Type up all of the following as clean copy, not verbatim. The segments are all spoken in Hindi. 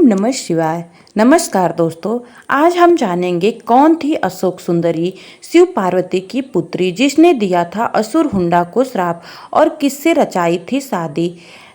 नमः शिवाय। नमस्कार दोस्तों, आज हम जानेंगे कौन थी अशोक सुंदरी, शिव पार्वती की पुत्री जिसने दिया था असुर हुंडा को श्राप और किससे रचाई थी शादी।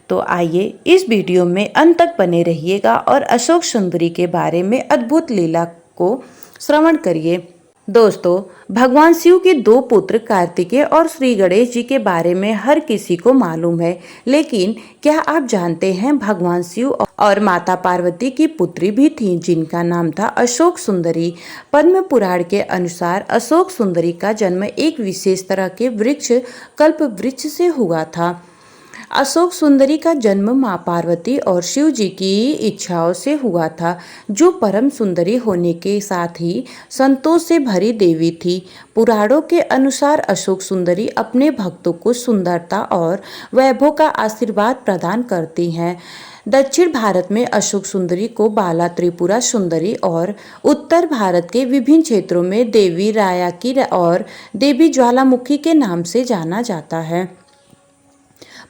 तो आइए इस वीडियो में अंत तक बने रहिएगा और अशोक सुंदरी के बारे में अद्भुत लीला को श्रवण करिए। दोस्तों, भगवान शिव के दो पुत्र कार्तिकेय और श्री गणेश जी के बारे में हर किसी को मालूम है, लेकिन क्या आप जानते हैं भगवान शिव और माता पार्वती की पुत्री भी थी जिनका नाम था अशोक सुंदरी। पद्म पुराण के अनुसार अशोक सुंदरी का जन्म एक विशेष तरह के वृक्ष कल्प वृक्ष से हुआ था। अशोक सुंदरी का जन्म मां पार्वती और शिव जी की इच्छाओं से हुआ था, जो परम सुंदरी होने के साथ ही संतोष से भरी देवी थी। पुराणों के अनुसार अशोक सुंदरी अपने भक्तों को सुंदरता और वैभव का आशीर्वाद प्रदान करती हैं। दक्षिण भारत में अशोक सुंदरी को बाला त्रिपुरा सुंदरी और उत्तर भारत के विभिन्न क्षेत्रों में देवी रायाकी और देवी ज्वालामुखी के नाम से जाना जाता है।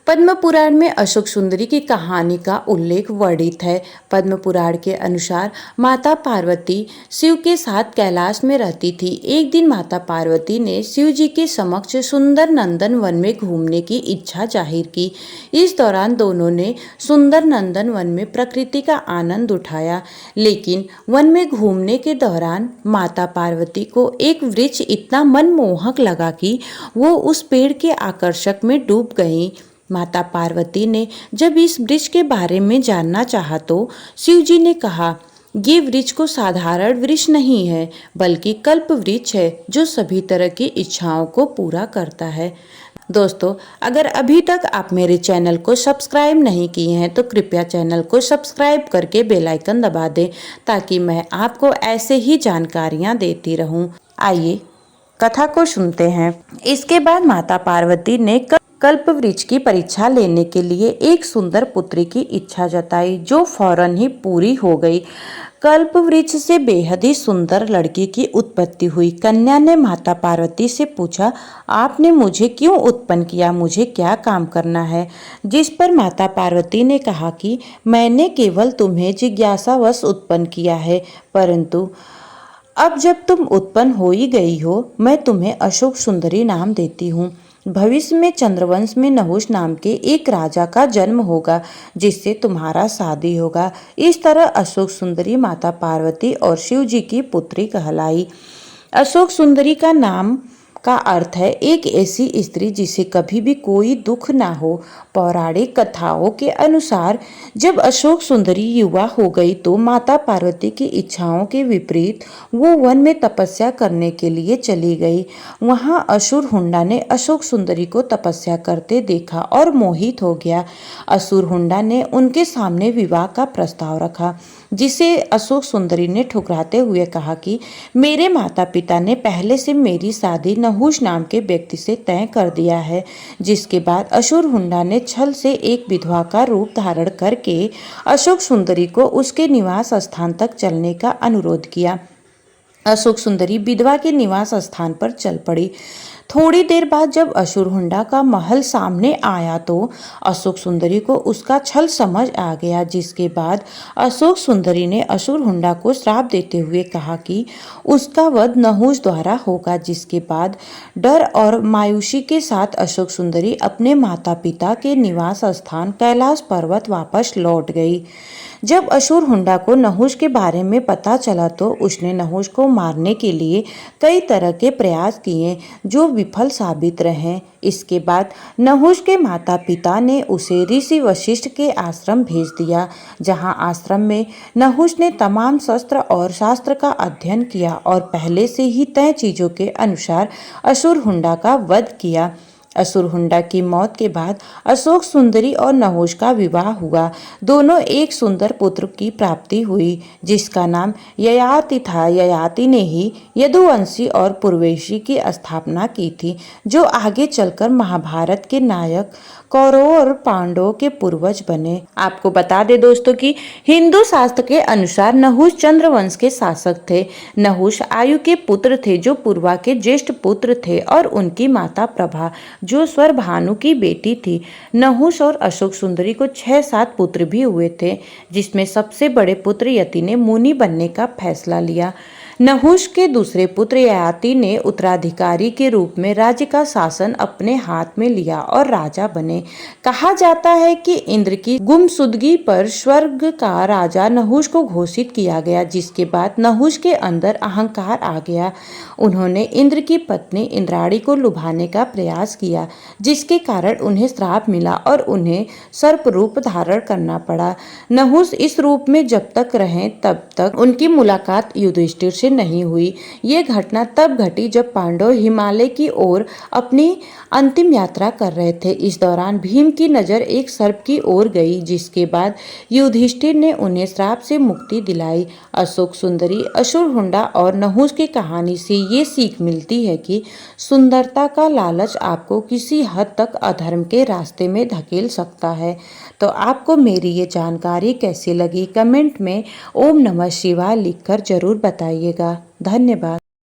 पद्म पुराण में अशोक सुंदरी की कहानी का उल्लेख वर्णित है। पद्म पुराण के अनुसार माता पार्वती शिव के साथ कैलाश में रहती थी। एक दिन माता पार्वती ने शिव जी के समक्ष सुंदर नंदन वन में घूमने की इच्छा जाहिर की। इस दौरान दोनों ने सुंदर नंदन वन में प्रकृति का आनंद उठाया, लेकिन वन में घूमने के दौरान माता पार्वती को एक वृक्ष इतना मनमोहक लगा कि वो उस पेड़ के आकर्षक में डूब गईं। माता पार्वती ने जब इस वृक्ष के बारे में जानना चाहा तो शिव जी ने कहा, ये वृक्ष को साधारण वृक्ष नहीं है, बल्कि कल्प वृक्ष है जो सभी तरह की इच्छाओं को पूरा करता है। दोस्तों, अगर अभी तक आप मेरे चैनल को सब्सक्राइब नहीं किए हैं तो कृपया चैनल को सब्सक्राइब करके बेल आइकन दबा दें, ताकि मैं आपको ऐसे ही जानकारियां देती रहूं। आइए कथा को सुनते हैं। इसके बाद माता पार्वती ने कल्प वृक्ष की परीक्षा लेने के लिए एक सुंदर पुत्री की इच्छा जताई, जो फौरन ही पूरी हो गई। कल्प वृक्ष से बेहद ही सुंदर लड़की की उत्पत्ति हुई। कन्या ने माता पार्वती से पूछा, आपने मुझे क्यों उत्पन्न किया, मुझे क्या काम करना है। जिस पर माता पार्वती ने कहा कि मैंने केवल तुम्हें जिज्ञासावश उत्पन्न किया है, परंतु अब जब तुम उत्पन्न हो ही गई हो, मैं तुम्हें अशोक सुंदरी नाम देती हूँ। भविष्य में चंद्रवंश में नहुष नाम के एक राजा का जन्म होगा, जिससे तुम्हारा शादी होगा। इस तरह अशोक सुंदरी माता पार्वती और शिव जी की पुत्री कहलाई। अशोक सुंदरी का नाम का अर्थ है एक ऐसी स्त्री जिसे कभी भी कोई दुख ना हो। पौराणिक कथाओं के अनुसार जब अशोक सुंदरी युवा हो गई तो माता पार्वती की इच्छाओं के विपरीत वो वन में तपस्या करने के लिए चली गई। वहां असुर हुंडा ने अशोक सुंदरी को तपस्या करते देखा और मोहित हो गया। असुर हुंडा ने उनके सामने विवाह का प्रस्ताव रखा, जिसे अशोक सुंदरी ने ठुकराते हुए कहा कि मेरे माता पिता ने पहले से मेरी शादी नहुष नाम के व्यक्ति से तय कर दिया है। जिसके बाद असुर हुंडा ने छल से एक विधवा का रूप धारण करके अशोक सुंदरी को उसके निवास स्थान तक चलने का अनुरोध किया। अशोक सुंदरी विधवा के निवास स्थान पर चल पड़ी। थोड़ी देर बाद जब असुर हुंडा का महल सामने आया तो अशोक सुंदरी को उसका छल समझ आ गया। जिसके बाद अशोक सुंदरी ने असुर हुंडा को श्राप देते हुए कहा कि उसका वध नहुष द्वारा होगा। जिसके बाद डर और मायूसी के साथ अशोक सुंदरी अपने माता पिता के निवास स्थान कैलाश पर्वत वापस लौट गई। जब असुर हुंडा को नहुष के बारे में पता चला तो उसने नहुष को मारने के लिए कई तरह के प्रयास किए, जो विफल साबित रहे। इसके बाद नहुष के माता पिता ने उसे ऋषि वशिष्ठ के आश्रम भेज दिया, जहां आश्रम में नहुष ने तमाम शस्त्र और शास्त्र का अध्ययन किया और पहले से ही तय चीजों के अनुसार असुर हुंडा का वध किया। असुर हुंडा की मौत के बाद अशोक सुंदरी और नहुष का विवाह हुआ। दोनों एक सुंदर पुत्र की प्राप्ति हुई, जिसका नाम ययाति था। ययाति ने ही यदुवंशी और पूर्ववंशी की स्थापना की थी, जो आगे चलकर महाभारत के नायक कौरवों और पांडवों के पूर्वज बने। आपको बता दें दोस्तों कि हिंदू शास्त्र के अनुसार नहुष चंद्रवंश के शासक थे। नहुष आयु के पुत्र थे, जो पूर्वा के ज्येष्ठ पुत्र थे, और उनकी माता प्रभा जो स्वरभानु की बेटी थी। नहुष और अशोक सुंदरी को 6-7 पुत्र भी हुए थे, जिसमें सबसे बड़े पुत्र यति ने मुनि बनने का फैसला लिया। नहुष के दूसरे पुत्र ययाति ने उत्तराधिकारी के रूप में राज्य का शासन अपने हाथ में लिया और राजा बने। कहा जाता है कि इंद्र की गुमशुदगी पर स्वर्ग का राजा नहुष को घोषित किया गया, जिसके बाद नहुष के अंदर अहंकार आ गया। उन्होंने इंद्र की पत्नी इंद्राणी को लुभाने का प्रयास किया, जिसके कारण उन्हें श्राप मिला और उन्हें सर्प रूप धारण करना पड़ा। नहुष इस रूप में जब तक रहे तब तक उनकी मुलाकात युधिष्ठिर से नहीं हुई। ये घटना तब घटी जब पांडव हिमालय की ओर अपनी अंतिम यात्रा कर रहे थे। इस दौरान भीम की नजर एक सर्प की ओर गई, जिसके बाद युधिष्ठिर ने उन्हें श्राप से मुक्ति दिलाई। अशोक सुंदरी, असुरहुंडा और नहुष की कहानी से ये सीख मिलती है कि सुंदरता का लालच आपको किसी हद तक अधर्म के रास्ते में धकेल सकता है। तो आपको मेरी ये जानकारी कैसी लगी, कमेंट में ओम नमः शिवाय लिखकर जरूर बताइएगा। धन्यवाद।